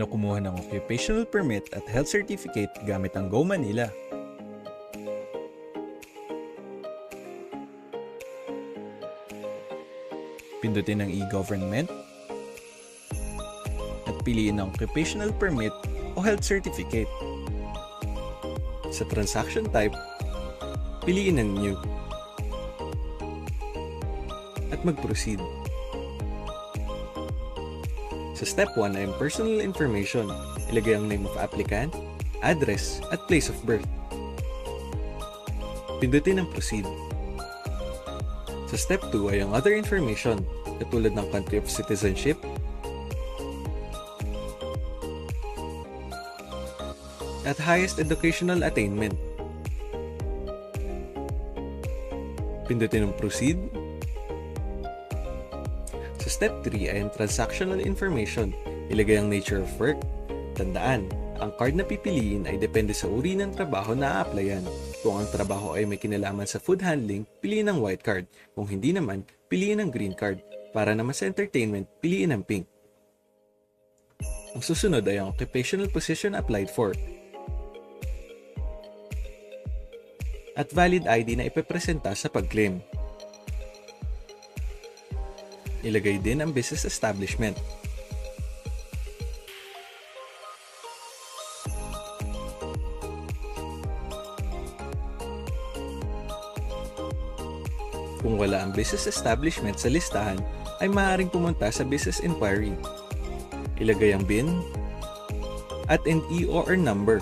Paano kumuha ng occupational permit at health certificate gamit ang Go Manila? Pindutin ang e-government at piliin ang occupational permit o health certificate. Sa transaction type, piliin ang new at mag-proceed. Sa step 1 ay ang personal information. Ilagay ang name of applicant, address, at place of birth. Pindutin ang proceed. Sa step 2 ay ang other information, katulad ng country of citizenship, at highest educational attainment. Pindutin ang proceed. Sa step 3 ay ang transactional information. Ilagay ang nature of work. Tandaan, ang card na pipiliin ay depende sa uri ng trabaho na a-applyan. Kung ang trabaho ay may kinalaman sa food handling, piliin ang white card. Kung hindi naman, piliin ang green card. Para naman sa entertainment, piliin ang pink. Ang susunod ay ang occupational position applied for. At valid ID na ipepresenta sa pag-claim. Ilagay din ang business establishment. Kung wala ang business establishment sa listahan, ay maaaring pumunta sa business inquiry. Ilagay ang BIN at an EOR number.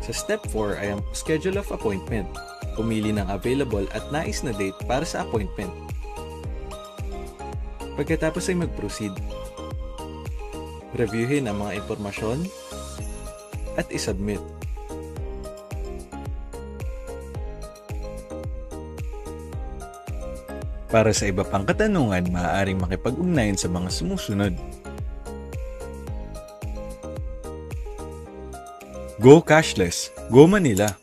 Sa step 4 ay ang schedule of appointment. Pumili ng available at nais na date para sa appointment. Pagkatapos ay mag-proceed. Reviewin ang mga impormasyon at isubmit. Para sa iba pang katanungan, maaaring makipag-ugnayan sa mga sumusunod. Go Cashless, Go Manila.